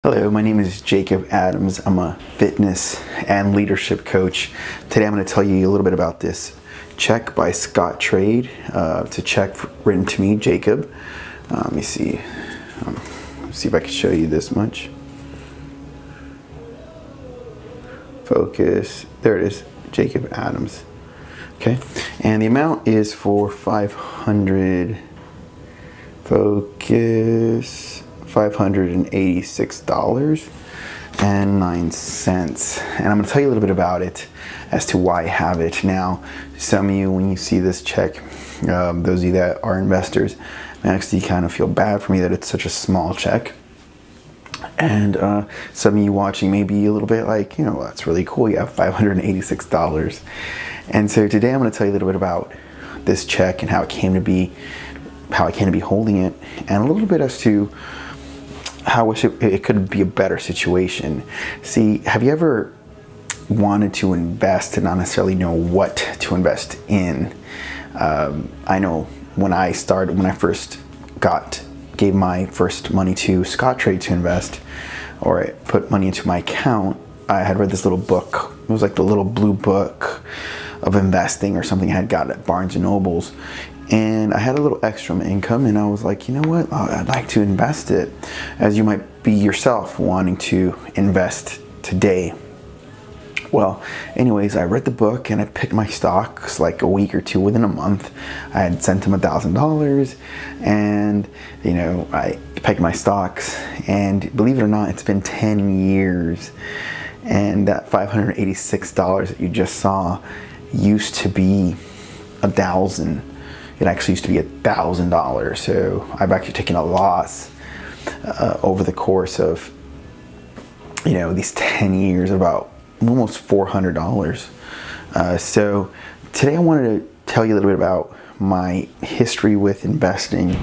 Hello, my name is Jacob Adams. I'm a fitness and leadership coach. Today I'm going to tell you a little bit about this check by Scottrade. It's a check written to me, Jacob. Let me see. See if I can show you this much. Focus. There it is, Jacob Adams. Okay, and the amount is for $586. And I'm going to tell you a little bit about it as to why I have it. Now, some of you, when you see this check, those of you that are investors, may actually kind of feel bad for me that it's such a small check. And some of you watching may be a little bit like, well, that's really cool. You have $586. And so today I'm going to tell you a little bit about this check and how it came to be, holding it, and a little bit as to how I wish it could be a better situation. See, have you ever wanted to invest and not necessarily know what to invest in? I know when I first gave my first money to Scottrade to invest, or I put money into my account, I had read this little book. It was like the little blue book of investing or something I had got at Barnes and Nobles. And I had a little extra income, and I was like, you know what, I'd like to invest it, as you might be yourself wanting to invest today. Well, anyways, I read the book and I picked my stocks like a week or two within a month. I had sent him $1,000, and I picked my stocks, and believe it or not, it's been 10 years, and that $586 that you just saw used to be $1,000. It actually used to be $1,000. So I've actually taken a loss over the course of these 10 years, about almost $400. So today I wanted to tell you a little bit about my history with investing,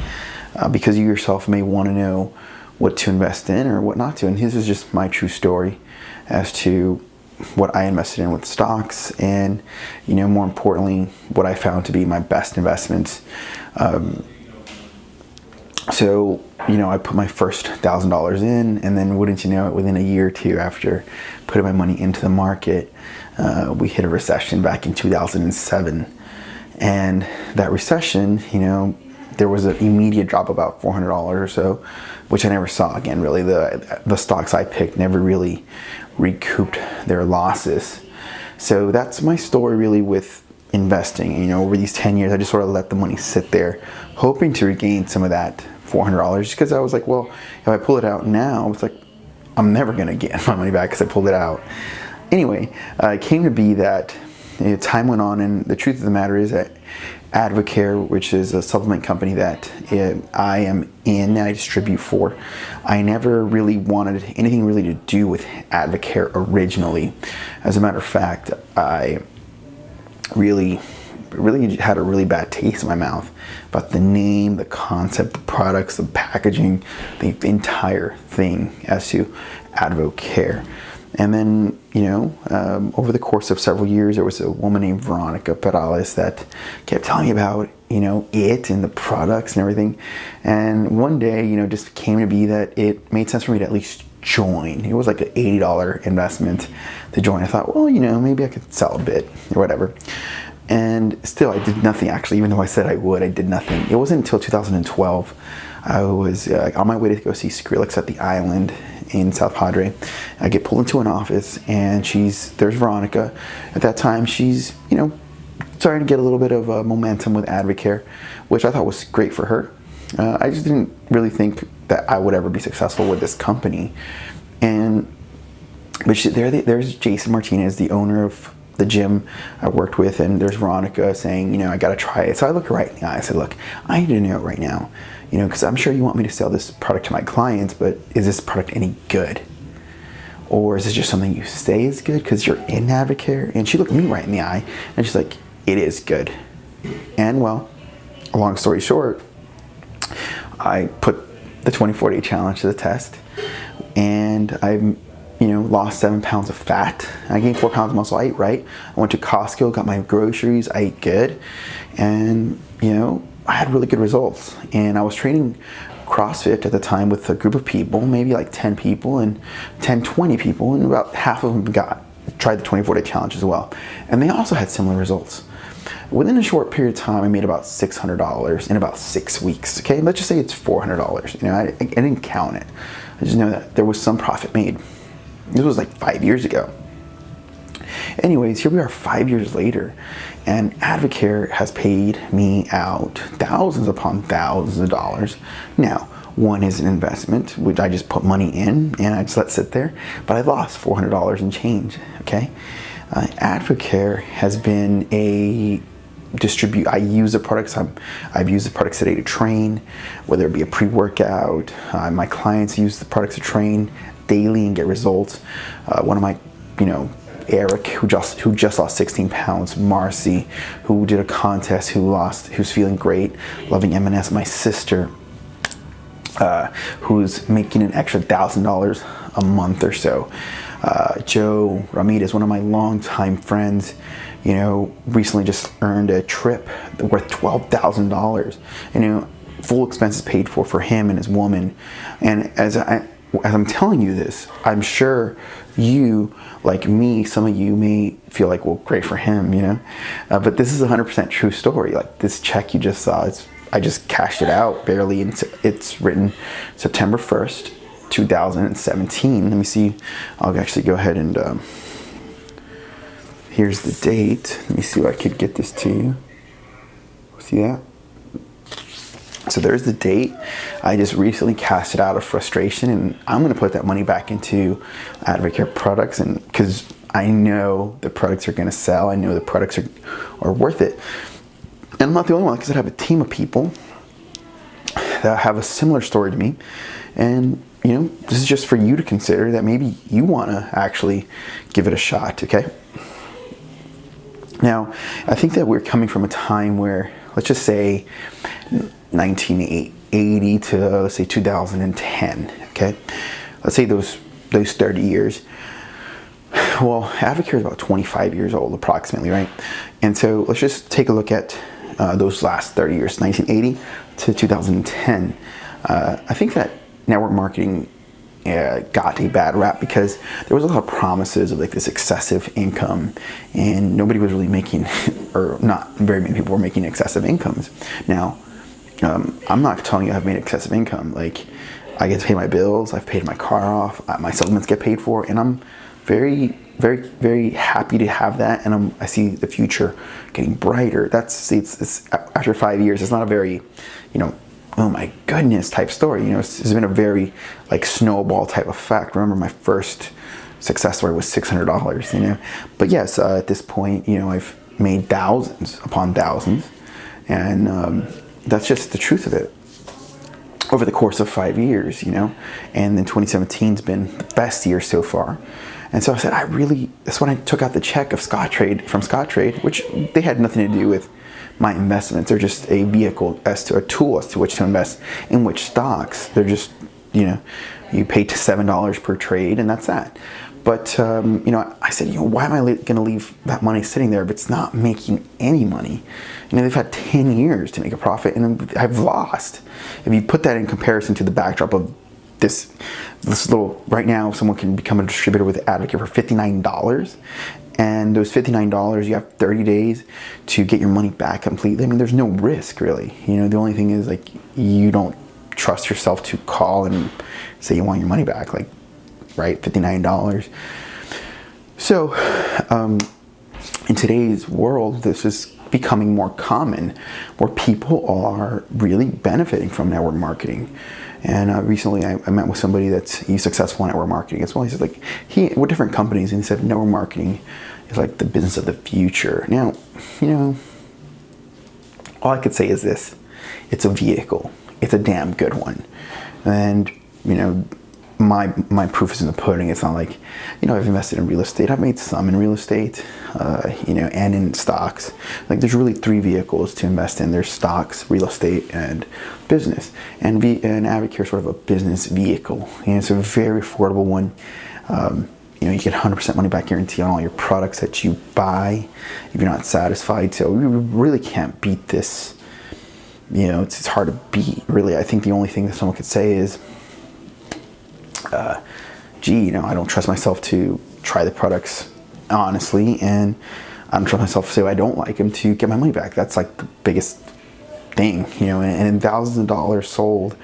because you yourself may want to know what to invest in or what not to. And this is just my true story as to what I invested in with stocks, and more importantly, what I found to be my best investments. So I put my first $1,000 in, and then wouldn't you know it, within a year or two after putting my money into the market, we hit a recession back in 2007. And that recession, there was an immediate drop, about $400 or so, which I never saw again. Really, the stocks I picked never really recouped their losses. So that's my story really with investing. Over these 10 years, I just sort of let the money sit there, hoping to regain some of that $400, just because I was like, well, if I pull it out now, it's like I'm never gonna get my money back because I pulled it out. Anyway, it came to be that time went on, and the truth of the matter is that Advocare, which is a supplement company that I am in, I distribute for, I never really wanted anything really to do with Advocare originally. As a matter of fact, I really had a really bad taste in my mouth about the name, the concept, the products, the packaging, the entire thing as to Advocare. And then, over the course of several years, there was a woman named Veronica Perales that kept telling me about, it and the products and everything. And one day, just came to be that it made sense for me to at least join. It was like an $80 investment to join. I thought, well, maybe I could sell a bit or whatever. And still, I did nothing, actually. Even though I said I would, I did nothing. It wasn't until 2012. I was on my way to go see Skrillex at the Island in South Padre. I get pulled into an office, and there's Veronica. At that time, she's, starting to get a little bit of momentum with Advocare, which I thought was great for her. I just didn't really think that I would ever be successful with this company. But there's Jason Martinez, the owner of the gym I worked with, and there's Veronica saying, I got to try it. So I looked her right in the eye. I said, look, I need to know right now, because I'm sure you want me to sell this product to my clients, but is this product any good? Or is this just something you say is good because you're in Advocare? And she looked me right in the eye, and she's like, it is good. And well, a long story short, I put the 24-day challenge to the test, and I lost 7 pounds of fat. I gained 4 pounds of muscle. I ate right. I went to Costco, got my groceries. I ate good, and I had really good results. And I was training CrossFit at the time with a group of people, maybe like 10 people and 20 people, and about half of them tried the 24-day challenge as well. And they also had similar results. Within a short period of time, I made about $600 in about 6 weeks. Okay, let's just say it's $400. You know, I didn't count it. I just know that there was some profit made. This was like 5 years ago. Anyways, here we are 5 years later, and Advocare has paid me out thousands upon thousands of dollars. Now, one is an investment, which I just put money in and I just let sit there, but I lost $400 in change. Okay, Advocare has been a I use the products. I've used the products today to train, whether it be a pre-workout. My clients use the products to train daily and get results. One of my, Eric, who just lost 16 pounds. Marcy, who did a contest, who's feeling great, loving M&S. My sister, who's making an extra $1,000 a month or so. Joe Ramirez, one of my longtime friends, recently just earned a trip worth $12,000. Full expenses paid for him and his woman. And as I'm telling you this, I'm sure you, like me, some of you may feel like, well, great for him, but this is a 100% true story. Like this check you just saw, I just cashed it out barely, and it's written September 1st, 2017. Let me see. I'll actually go ahead and here's the date. Let me see if I could get this to you. See that? So there's the date. I just recently cashed it out of frustration, and I'm going to put that money back into Advocare products, and because I know the products are going to sell. I know the products are worth it. And I'm not the only one, because I have a team of people that have a similar story to me. And this is just for you to consider, that maybe you want to actually give it a shot, okay? Now, I think that we're coming from a time where, let's just say 1980 to, let's say 2010, okay? Let's say those 30 years. Well, Advocare is about 25 years old, approximately, right? And so let's just take a look at those last 30 years, 1980 to 2010. I think that network marketing got a bad rap because there was a lot of promises of like this excessive income, and nobody was really making, or not very many people were making excessive incomes. Now, I'm not telling you I've made excessive income. Like, I get to pay my bills, I've paid my car off, my supplements get paid for, and I'm very, very, very happy to have that, and I see the future getting brighter. It's after 5 years, it's not a very, oh my goodness type story. It's been a very like snowball type effect. Remember, my first success story was $600, But yes, at this point, I've made thousands upon thousands, and that's just the truth of it. Over the course of 5 years, and then 2017's been the best year so far. And so I said, that's when I took out the check of from Scottrade, which they had nothing to do with my investments. They're just a vehicle, a tool as to which to invest in which stocks. They're just, you pay to $7 per trade, and that's that. But, I said, why am I going to leave that money sitting there if it's not making any money? They've had 10 years to make a profit, and I've lost. If you put that in comparison to the backdrop of this little, right now, someone can become a distributor with Advocare for $59. And those $59, you have 30 days to get your money back completely. There's no risk, really. The only thing is, like, you don't trust yourself to call and say you want your money back, like, right, $59. So, in today's world, this is becoming more common, where people are really benefiting from network marketing. And recently I met with somebody he's successful in network marketing as well. He said, like, with different companies, and he said network marketing is like the business of the future. Now, all I could say is this: it's a vehicle. It's a damn good one. And, my proof is in the pudding. It's not like, I've invested in real estate. I've made some in real estate, and in stocks. Like, there's really 3 vehicles to invest in. There's stocks, real estate, and business. And Advocare is sort of a business vehicle. It's a very affordable one. You get 100% money back guarantee on all your products that you buy if you're not satisfied. So you really can't beat this it's hard to beat, really. I think the only thing that someone could say is, gee, I don't trust myself to try the products honestly, and I don't trust myself to say I don't like them to get my money back. That's like the biggest thing, and thousands of dollars sold.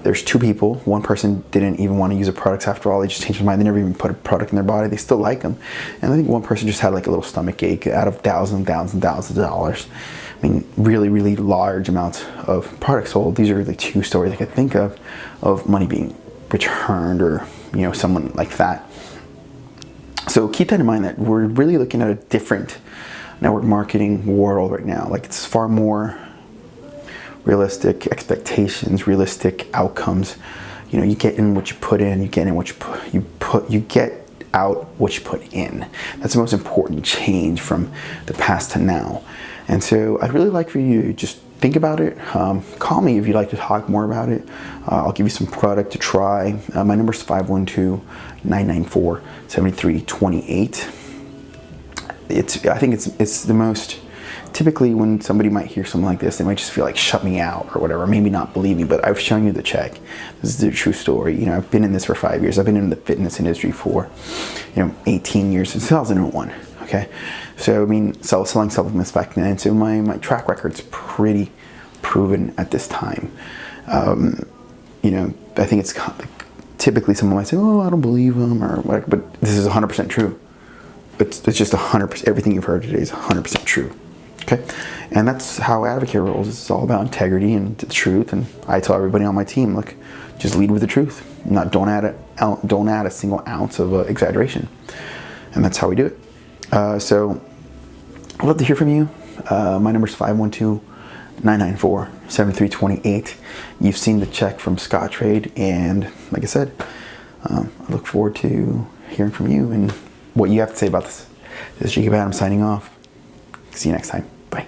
There's two people. One person didn't even want to use the products after all. They just changed their mind. They never even put a product in their body. They still like them. And I think one person just had like a little stomach ache out of thousands of dollars. I mean, really, really large amounts of products sold. These are the two stories I could think of money being returned, or someone like that. So keep that in mind, that we're really looking at a different network marketing world right now. Like, it's far more realistic expectations, realistic outcomes. You get in what you put in, you get in what you get out what you put in. That's the most important change from the past to now. And so I'd really like for you to just think about it. Call me if you'd like to talk more about it. I'll give you some product to try. My number is 512-994-7328. I think it's the most, typically when somebody might hear something like this, they might just feel like, shut me out or whatever, maybe not believe me, but I've shown you the check. This is the true story. I've been in this for 5 years. I've been in the fitness industry for 18 years, since 2001. Okay, so I mean, selling supplements back then. So my track record's pretty proven at this time. I think it's typically someone might say, "Oh, I don't believe them," or whatever, but this is 100% true. It's just 100%. Everything you've heard today is 100% true. Okay, and that's how Advocare rolls. It's all about integrity and the truth. And I tell everybody on my team, look, just lead with the truth. Don't add a single ounce of exaggeration, and that's how we do it. So I'd love to hear from you. My number is 512-994-7328. You've seen the check from Scottrade, and like I said, I look forward to hearing from you and what you have to say about this. This is Jacob Adams signing off. See you next time. Bye.